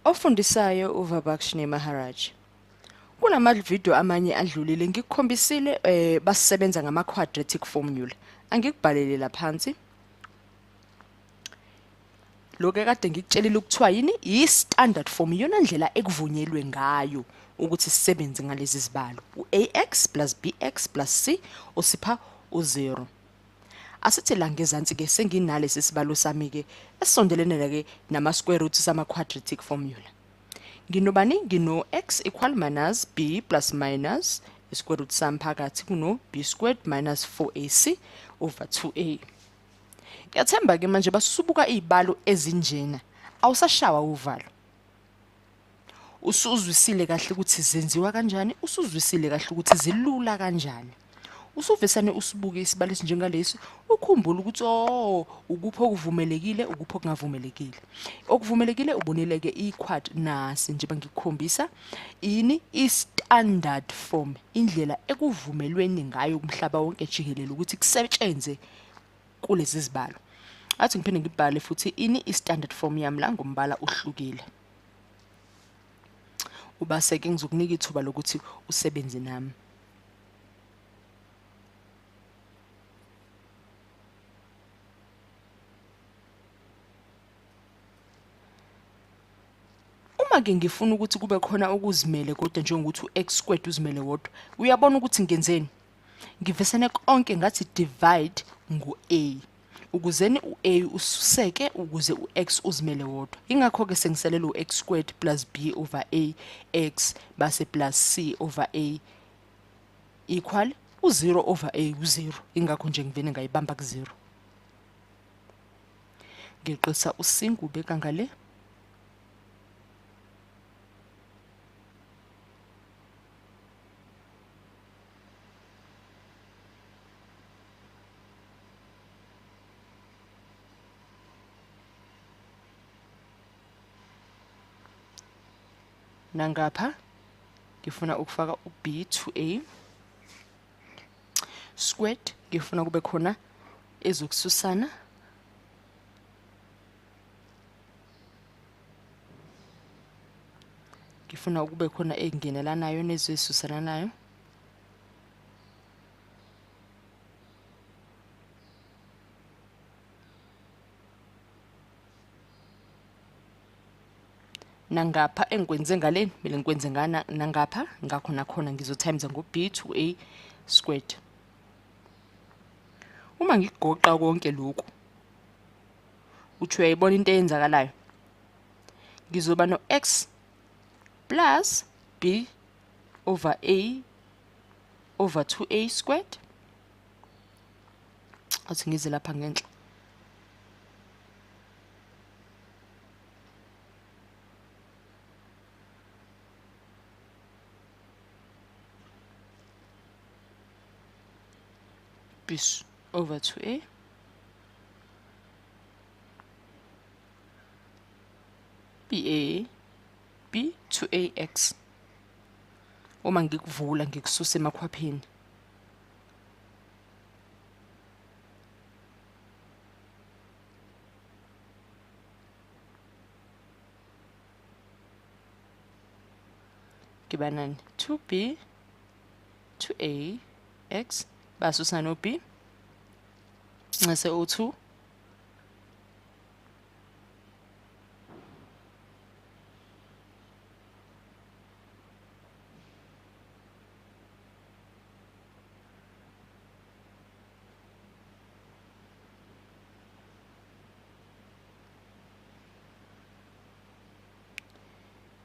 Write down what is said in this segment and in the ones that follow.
Ofundisayo uVibhakshini Maharaj. Kulama video amanye adlulile ngikukhombisile basisebenza ngama quadratic formula. Angikubhalele la phansi. Lokho kade ngikutshelile ukuthiwa yini i-standard form iyona ndlela ekuvunyelwe ngayo ukuthi sisebenze ngalezi zibalo. U-ax plus bx plus c usipha u0. Asithi la ngezansi ke senginalesi sibalo sami ke esondelene ke nama square roots sama quadratic formula. Nginobani ngino x equal minus b plus minus square root sami phakathi kuno b squared minus 4ac over 2a. Ngiyathemba ke manje basubuka izibalo ezinjena awusashawa uvalo. Usuzwisile kahle ukuthi zenziwa kanjani, usuzwisile kahle ukuthi zilula kanjani. Usuvesane usibuke isibalo esinjengalesi ukhumbula ukuthi ukupho okuvumelekile ukupho kungavumelekile. Okuvumelekile uboneleke iquad nasi nje bangikukhombisa ini i-standard form indlela ekuvumelweni ngayo kumhlaba wonke jikelele ukuthi kusetshenzwe kulezi zibalo. Athi ngiphinde ngibhale futhi ini i-standard form yami la ngombala uhlukile. Ubase ke ngizokunika ithuba lokuthi usebenze nami. Uma ke ngifuna ukuthi kube khona ukuzimele kodwa njengokuthi u-x squared uzimele wodwa, uyabona ukuthi ngenzeni? Ngivesene konke ngathi divide ngu-a. Ukuzeni u-a ususeke ukuze u-x uzimele wodwa. Ingakho ke sengisalela u-x squared plus b over a x base plus c over a equal u0 over a u0. Ingakho nje ngivene ngayibamba ku0. Ngiqisa u5 ubeka ngale. Nangapha ngifuna ukufaka u-b to a squared ngifuna kube khona ezokususana ngifuna kube khona engenelanayo nezisusana nayo nangapha engikwenze ngaleni mina ngikwenze ngana nangapha ngakho nakhona ngizotimes ngo-b to a squared. Uma ngigoqa konke lokhu uthi uyayibona into eyenzakalayo, ngizoba no x plus b over a over 2a squared. Athi ngize lapha ngenhla b over 2a b to ax. Uma ngikuvula ngikususa emakhwapheni kiba nani 2b to a x basusa no b ngase o2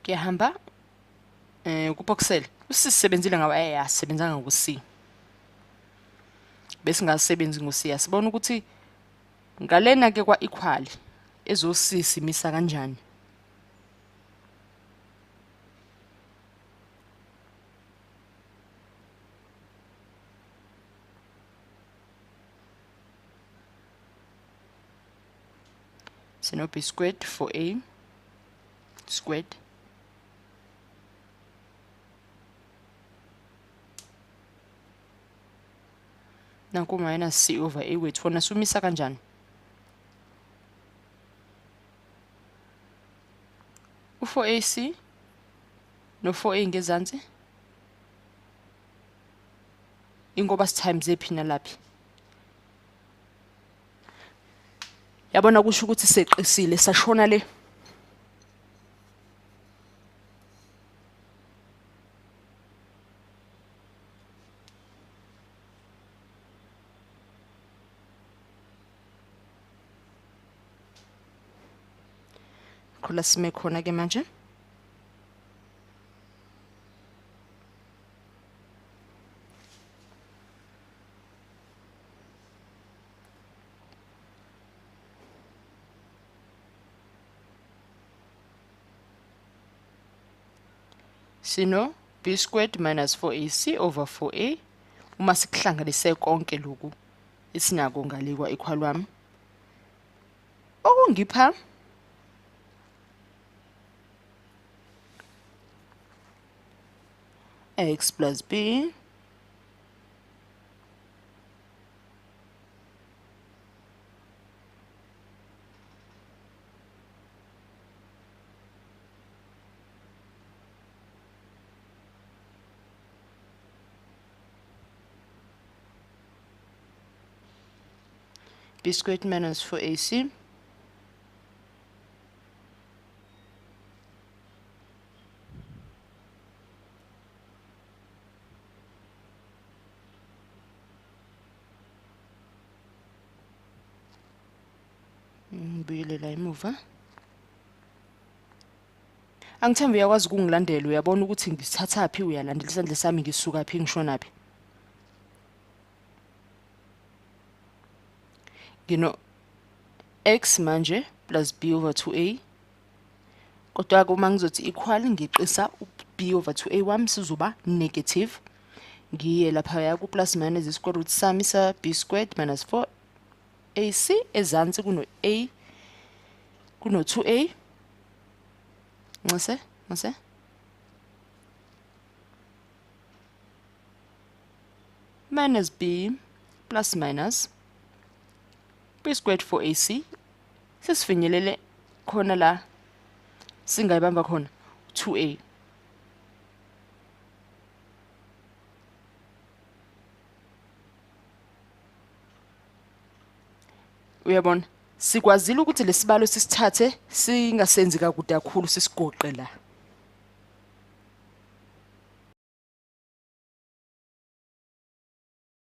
kuyahamba kuphokusele usisebenzile ngawa asebenzanga ngo-c bese ngasebenzi ngo-c. Asibona ukuthi ngalena ke kwa equal ezosimisa kanjani. Sino b squared for a squared naku minus c over a wethu wona sumisa kanjani? u4AC no4A ngezansi ingoba sitimes ephi nalaphi. Yabona kusho ukuthi seqisile sashona le. Khula sime khona ke manje. Sino b squared minus 4ac over 4a uma sikuhlanganise konke lokhu esinako ngalikwa equal wami okungipha x plus b b squared minus 4ac Ngibuyelela emuva. Angithemba uyakwazi ukungilandela, uyabona ukuthi ngisithathaphi, uyalandela isandla sami ngisuka phi ngishonaphi. Ngino x manje plus b over 2a. Kodwa uma ngizothi equal ngiqisa b over 2a wami sizoba negative. Ngiye lapha ya ku plus minus square root sami sa b squared minus 4ac ezansi kuno a kuno 2a. Ngase minus b plus minus b squared 4ac sesifinyelele khona la singayibamba khona 2a. Uyabona sikwazile ukuthi lesibalo sisithathe singasenzi kakude kakhulu sisigoqe la.